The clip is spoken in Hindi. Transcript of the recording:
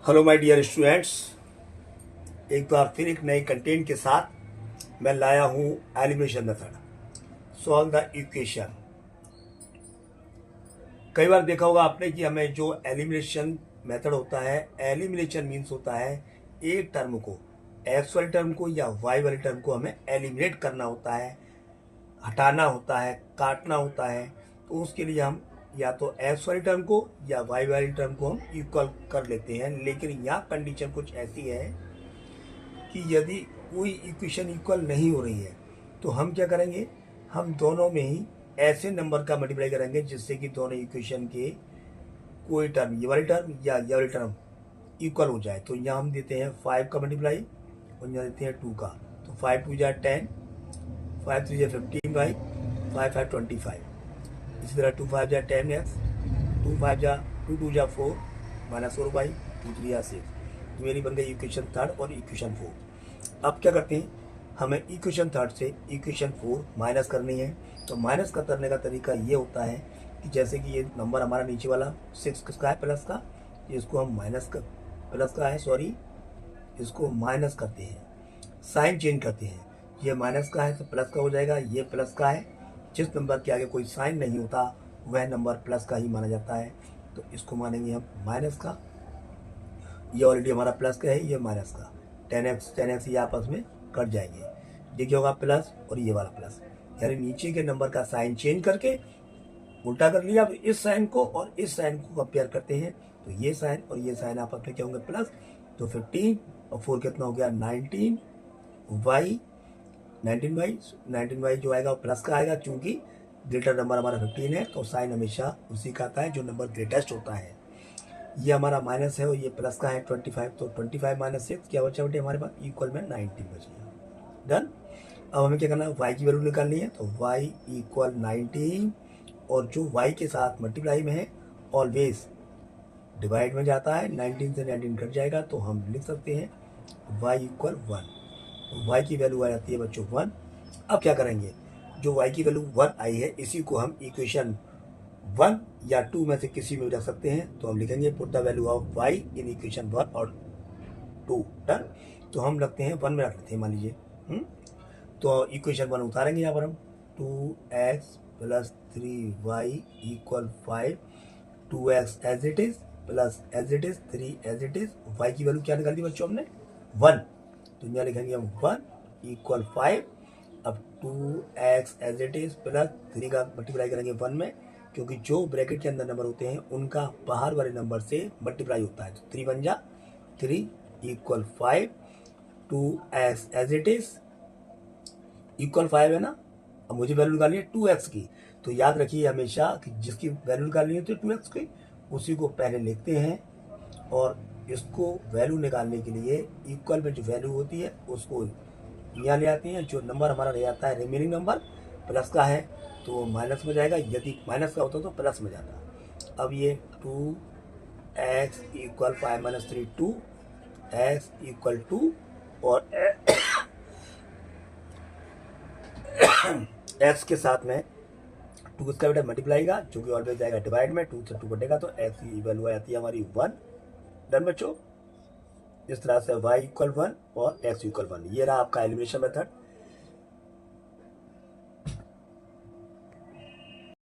हेलो माय डियर स्टूडेंट्स, एक बार फिर एक नए कंटेंट के साथ मैं लाया हूँ elimination method solve the equation. कई बार देखा होगा आपने कि हमें जो एलिमिनेशन मेथड होता है, एलिमिनेशन मीन्स होता है एक टर्म को, एक्स वाले टर्म को या वाई वाले टर्म को हमें एलिमिनेट करना होता है, हटाना होता है, काटना होता है। तो उसके लिए हम या तो एक्स वाली टर्म को या वाई वाली टर्म को हम इक्वल कर लेते हैं। लेकिन यहाँ कंडीशन कुछ ऐसी है कि यदि कोई इक्वेशन इक्वल नहीं हो रही है तो हम क्या करेंगे, हम दोनों में ही ऐसे नंबर का मल्टीप्लाई करेंगे जिससे कि दोनों इक्वेशन के कोई टर्म, ये वाली टर्म या ये वाली टर्म इक्वल हो जाए। तो यहाँ हम देते हैं 5 का मल्टीप्लाई और यहाँ देते हैं 2 का। तो 5 2 जा 10, 5 3 जा 15 भाई, 5 5 25। इसी तरह 2 5 जा 10x, 2 5 जा 2 2 जा 4 -4 बाई 2 3 जा 6। तो मेरी बन गई इक्वेशन थर्ड और इक्वेशन 4। अब क्या करते हैं, हमें इक्वेशन थर्ड से इक्वेशन 4 माइनस करनी है। तो माइनस का करने का तरीका ये होता है कि जैसे कि ये नंबर हमारा नीचे वाला 6 किसका है, प्लस का, इसको हम माइनस का, प्लस का है सॉरी, इसको माइनस करते हैं, साइन चेंज करते हैं। ये माइनस का है तो प्लस का हो जाएगा, ये प्लस का है। जिस नंबर के आगे कोई साइन नहीं होता वह नंबर प्लस का ही माना जाता है। तो इसको मानेंगे हम माइनस का। ये ऑलरेडी हमारा प्लस का है, ये माइनस का। 10x ये आपस में कट जाएंगे, देखिए होगा प्लस और ये वाला प्लस, यानी नीचे के नंबर का साइन चेंज करके उल्टा कर लिया। अब इस साइन को और इस साइन को कंपेयर करते हैं तो ये साइन और ये साइन आपस में क्या होंगे, प्लस। तो 15 और 4 कितना हो गया, 19 वाई, 19 वाई जो आएगा वो प्लस का आएगा, क्योंकि ग्रेटर नंबर हमारा 15 है तो साइन हमेशा उसी का आता है जो नंबर ग्रेटेस्ट होता है। ये हमारा माइनस है और ये प्लस का है 25, तो 25 माइनस 6 क्या बचा बेटे हमारे पास, इक्वल में 19 बचेगा। डन। अब हमें क्या करना है, y की वैल्यू निकालनी है। तो y इक्वल 19 और जो y के साथ मल्टीप्लाई में है ऑलवेज डिवाइड में जाता है, 19 से 19 कट जाएगा तो हम लिख सकते हैं y इक्वल 1। y की वैल्यू आ जाती है बच्चों 1। अब क्या करेंगे, जो y की वैल्यू 1 आई है इसी को हम इक्वेशन 1 या 2 में से किसी में भी रख सकते हैं। तो हम लिखेंगे put the value of y in equation 1 और 2। डन। तो हम रखते हैं 1 में रख लेते हैं, मान लीजिए। तो इक्वेशन 1 उतारेंगे यहाँ पर हम, 2x plus 3y equal 5, 2x as it is plus as it is 3 as it is. y की वैल्यू क्या निकाल दी बच्चों हमने, 1। तो यहाँ लिखेंगे हम 1 इक्वल 5। अब 2x as it is plus 3 का मल्टीप्लाई करेंगे 1 में, क्योंकि जो ब्रैकेट के अंदर नंबर होते हैं उनका बाहर वाले नंबर से मल्टीप्लाई होता है। तो 3 बन जा 3 equal 5, 2x as it is equal 5 है ना। अब मुझे वैल्यू निकालनी है 2x की। तो याद रखिए हमेशा कि जिसकी वैल्यू निकालनी है तो 2x की उसी को पहले लिखते हैं, और इसको वैल्यू निकालने के लिए इक्वल में जो वैल्यू होती है उसको यहाँ ले आते हैं। जो नंबर हमारा रह जाता है रिमेनिंग नंबर प्लस का है तो माइनस में जाएगा, यदि माइनस का होता तो प्लस में जाता। अब ये 2x equal 5 minus 3 2x equal 2 और x के साथ में 2 इसका बेटा मल्टीप्लाई का, जो कि ऑलवेज जाएगा डिवाइड में, 2 से 2 कटेगा तो x की वैल्यू आ जाती है हमारी 1। डन बच्चों। इस तरह से y इक्वल 1 और x इक्वल 1। ये रहा आपका एलिमिनेशन मेथड।